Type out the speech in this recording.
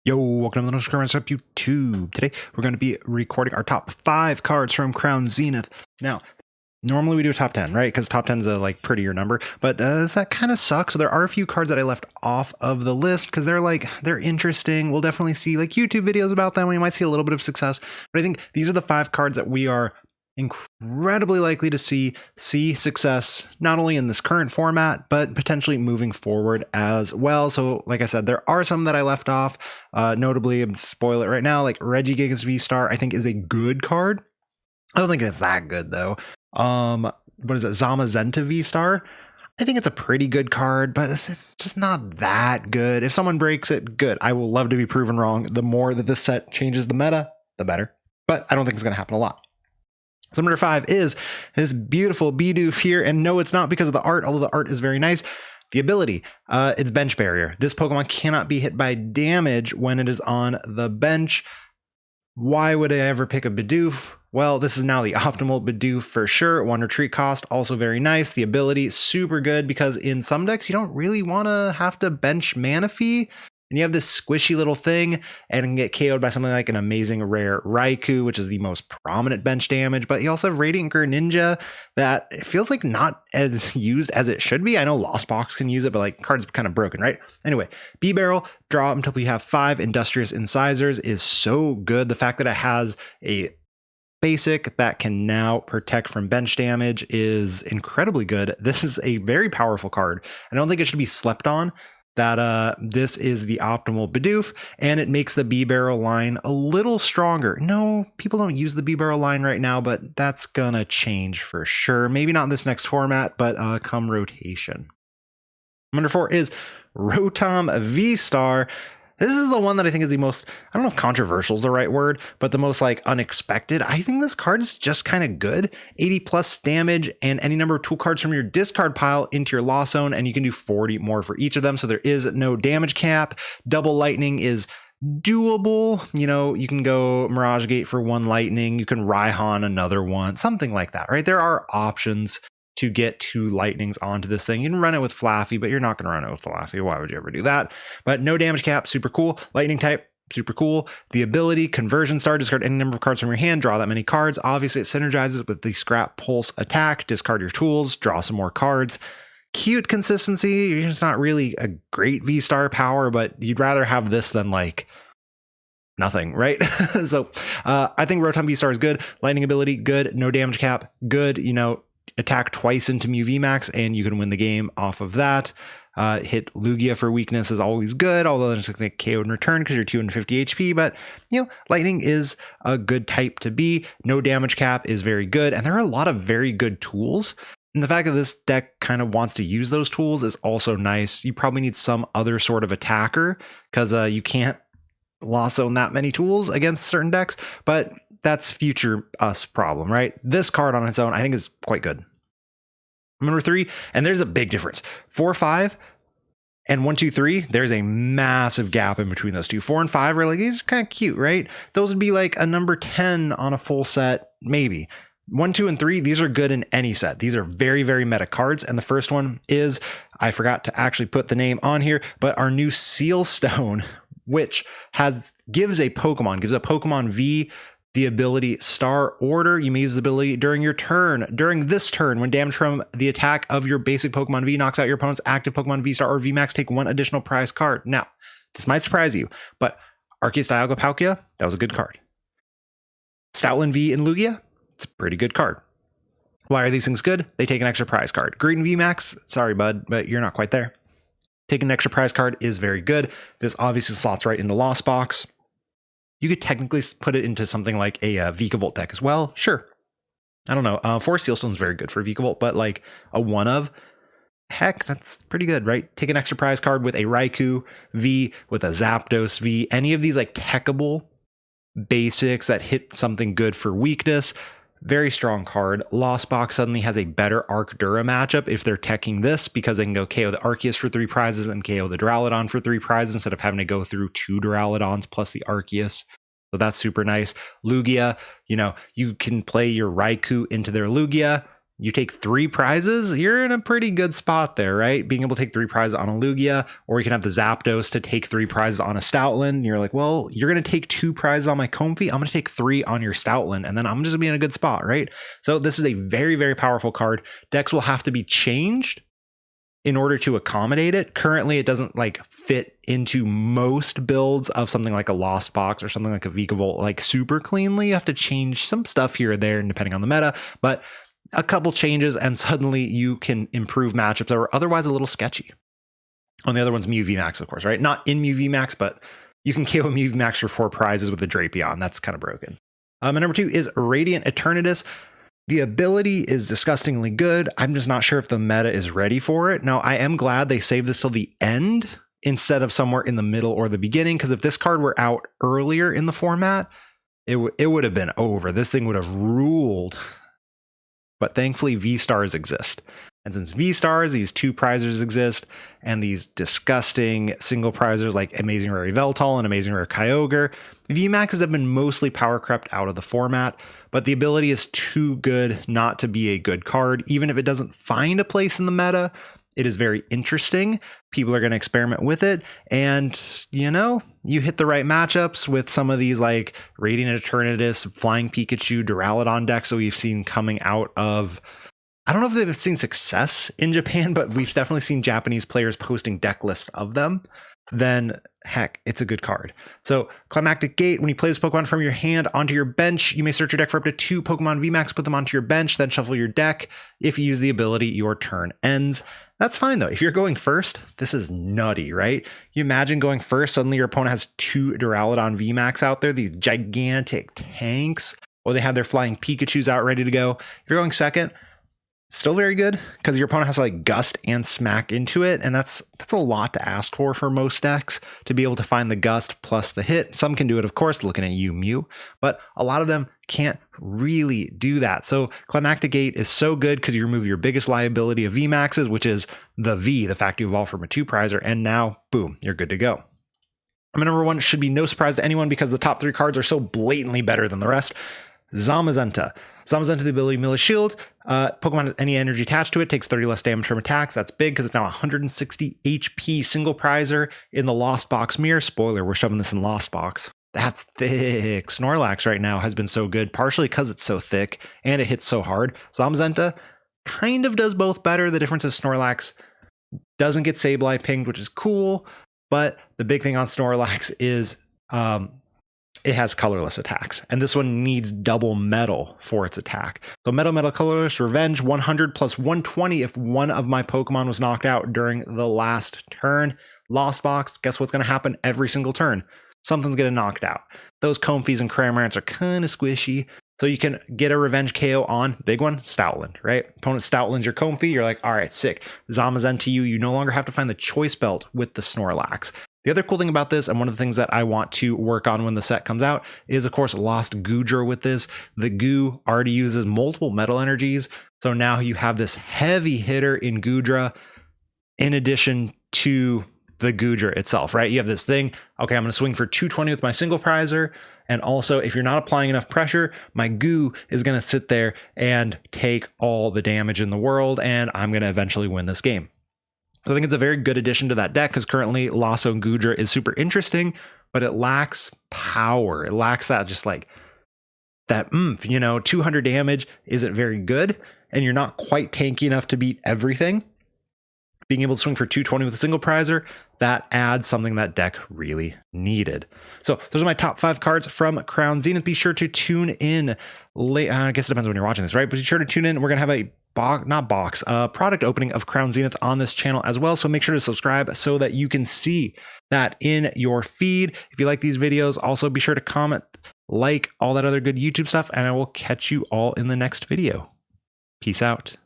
Yo, welcome to the Crown Zenith YouTube. Today, we're going to be recording our top 5 cards from Crown Zenith. Now, normally we do a top 10, right? Because top 10 is a prettier number, but that kind of sucks. So there are a few cards that I left off of the list because they're interesting. We'll definitely see YouTube videos about them. We might see a little bit of success, but I think these are the 5 cards that we are incredibly likely to see success, not only in this current format, but potentially moving forward as well. So like I said, there are some that I left off, notably, I'm spoil it right now, like Regigigas VSTAR, I think is a good card. I don't think it's that good though. What is it? Zamazenta VSTAR. I think it's a pretty good card, but it's just not that good. If someone breaks it, good. I will love to be proven wrong. The more that this set changes the meta, the better. But I don't think it's going to happen a lot. So number 5 is this beautiful Bidoof here. And no, it's not because of the art, although the art is very nice. The ability, it's bench barrier. This Pokemon cannot be hit by damage when it is on the bench. Why would I ever pick a Bidoof? Well, this is now the optimal Bidoof for sure. 1 retreat cost, also very nice. The ability, super good because in some decks, you don't really want to have to bench Manaphy. And you have this squishy little thing and can get KO'd by something like an amazing rare Raikou, which is the most prominent bench damage. But you also have Radiant Greninja that it feels like not as used as it should be. I know Lost Box can use it, but like card's kind of broken, right? Anyway, B-Barrel, draw until we have 5 Industrious Incisors is so good. The fact that it has a basic that can now protect from bench damage is incredibly good. This is a very powerful card. I don't think it should be slept on. That this is the optimal Bidoof, and it makes the B-Barrel line a little stronger. No, people don't use the B-Barrel line right now, but that's gonna change for sure. Maybe not in this next format, but come rotation. Number 4 is Rotom VSTAR. This is the one that I think is the most, I don't know if controversial is the right word, but the most unexpected. I think this card is just kind of good. 80 plus damage and any number of tool cards from your discard pile into your loss zone, and you can do 40 more for each of them. So there is no damage cap. Double lightning is doable. You can go Mirage Gate for 1 lightning. You can Raihan another one, something like that, right? There are options to get 2 lightnings onto this thing. You can run it with Flaffy, but you're not going to run it with Flaffy. Why would you ever do that? But no damage cap, super cool. Lightning type, super cool. The ability, Conversion Star, discard any number of cards from your hand, draw that many cards. Obviously, it synergizes with the Scrap Pulse attack, discard your tools, draw some more cards. Cute consistency. It's not really a great V-Star power, but you'd rather have this than nothing, right? So I think Rotom VSTAR is good. Lightning ability, good. No damage cap, good. Attack twice into Mew VMAX and you can win the game off of that. Hit Lugia for weakness is always good, although it's going to KO in return because you're 250 HP. But lightning is a good type to be. No damage cap is very good, and there are a lot of very good tools. And the fact that this deck kind of wants to use those tools is also nice. You probably need some other sort of attacker because you can't loss zone that many tools against certain decks, but that's future us problem, right? This card on its own, I think, is quite good. Number 3, and there's a big difference. 4, 5, and 1, 2, 3. There's a massive gap in between those two. 4 and 5 are these are kind of cute, right? Those would be like a number 10 on a full set, maybe. 1, 2, and 3, these are good in any set. These are very, very meta cards. And the first one is, I forgot to actually put the name on here, but our new Seal Stone, which gives a Pokemon V the ability Star Order. You may use the ability during your turn. During this turn, when damage from the attack of your basic Pokemon V knocks out your opponent's active Pokemon V-Star or VMAX, take 1 additional prize card. Now, this might surprise you, but Arceus Dialga Palkia, that was a good card. Stoutland V in Lugia, it's a pretty good card. Why are these things good? They take an extra prize card. Green VMAX, sorry bud, but you're not quite there. Taking an extra prize card is very good. This obviously slots right into Lost Box. You could technically put it into something like a Vikavolt deck as well. Sure. I don't know. 4 Sealstone is very good for Vikavolt, but a 1 of, heck, that's pretty good, right? Take an extra prize card with a Raikou V, with a Zapdos V, any of these techable basics that hit something good for weakness. Very strong card. Lost Box suddenly has a better Arcdura matchup if they're teching this because they can go KO the Arceus for 3 prizes and KO the Duraludon for 3 prizes instead of having to go through 2 Duraludons plus the Arceus. So that's super nice. Lugia, you can play your Raikou into their Lugia. you take 3 prizes, you're in a pretty good spot there, right? Being able to take 3 prizes on a Lugia, or you can have the Zapdos to take 3 prizes on a Stoutland. You're like, well, you're going to take 2 prizes on my Comfey. I'm going to take 3 on your Stoutland, and then I'm just going to be in a good spot, right? So this is a very, very powerful card. Decks will have to be changed in order to accommodate it. Currently, it doesn't like fit into most builds of something like a Lost Box or something like a Vikavolt like super cleanly. You have to change some stuff here or there depending on the meta, but a couple changes and suddenly you can improve matchups that were otherwise a little sketchy. On the other one's Mew VMAX, of course, right? Not in Mew VMAX, but you can KO Mew VMAX for 4 prizes with a Drapion. That's kind of broken. And number 2 is Radiant Eternatus. The ability is disgustingly good. I'm just not sure if the meta is ready for it. Now, I am glad they saved this till the end instead of somewhere in the middle or the beginning, because if this card were out earlier in the format, it would have been over. This thing would have ruled. But thankfully, V-Stars exist. And since V-Stars, these 2 prizers exist, and these disgusting single prizers like Amazing Rare Yveltal and Amazing Rare Kyogre, VMAXs have been mostly power crept out of the format, but the ability is too good not to be a good card. Even if it doesn't find a place in the meta, it is very interesting. People are going to experiment with it, and you hit the right matchups with some of these like Radiant Eternatus, Flying Pikachu, Duraludon decks that we've seen coming out of, I don't know if they've seen success in Japan, but we've definitely seen Japanese players posting deck lists of them. Then heck, it's a good card. So Climactic Gate, when you play this Pokemon from your hand onto your bench, you may search your deck for up to 2 Pokemon VMAX, put them onto your bench, then shuffle your deck. If you use the ability, your turn ends. That's fine though. If you're going first, this is nutty, right? You imagine going first, suddenly your opponent has 2 Duraludon VMAX out there, these gigantic tanks, or they have their Flying Pikachus out ready to go. If you're going second, still very good, because your opponent has to like gust and smack into it, and that's a lot to ask for most decks, to be able to find the gust plus the hit. Some can do it, of course, looking at you, Mew, but a lot of them can't really do that. So Climactic Gate is so good because you remove your biggest liability of VMAXs, which is the V, the fact you evolve from a 2 prizer, and now boom, you're good to go. Number 1 should be no surprise to anyone because the top 3 cards are so blatantly better than the rest. Zamazenta. Zamazenta, the ability Mill Shield. Pokemon with any energy attached to it takes 30 less damage from attacks. That's big because it's now 160 HP single prizer in the Lost Box mirror. Spoiler, we're shoving this in Lost Box. That's thick. Snorlax right now has been so good, partially because it's so thick and it hits so hard. Zamazenta kind of does both better. The difference is Snorlax doesn't get Sableye pinged, which is cool. But the big thing on Snorlax is it has colorless attacks, and this one needs double metal for its attack. So metal, colorless, revenge, 100 plus 120 if one of my Pokemon was knocked out during the last turn. Lost Box, guess what's going to happen every single turn? Something's getting knocked out. Those Comfeys and Cramorants are kind of squishy, so you can get a revenge KO on, big one, Stoutland, right? Opponent Stoutland's your Comfey, you're like, all right, sick. Zamazenta you no longer have to find the Choice Belt with the Snorlax. The other cool thing about this, and one of the things that I want to work on when the set comes out, is of course Lost Goodra with this. The Goo already uses multiple metal energies, so now you have this heavy hitter in Goodra in addition to the Goodra itself, right? You have this thing, okay, I'm going to swing for 220 with my single prizer, and also if you're not applying enough pressure, my Goo is going to sit there and take all the damage in the world, and I'm going to eventually win this game. So I think it's a very good addition to that deck because currently Lasso Goodra is super interesting, but it lacks power. It lacks that just like that 200 damage isn't very good, and you're not quite tanky enough to beat everything. Being able to swing for 220 with a single prizer, that adds something that deck really needed. So those are my top 5 cards from Crown Zenith. Be sure to tune in late. I guess it depends when you're watching this, right? But be sure to tune in. We're going to have a product opening of Crown Zenith on this channel as well. So make sure to subscribe so that you can see that in your feed. If you like these videos, also be sure to comment, like, all that other good YouTube stuff, and I will catch you all in the next video. Peace out.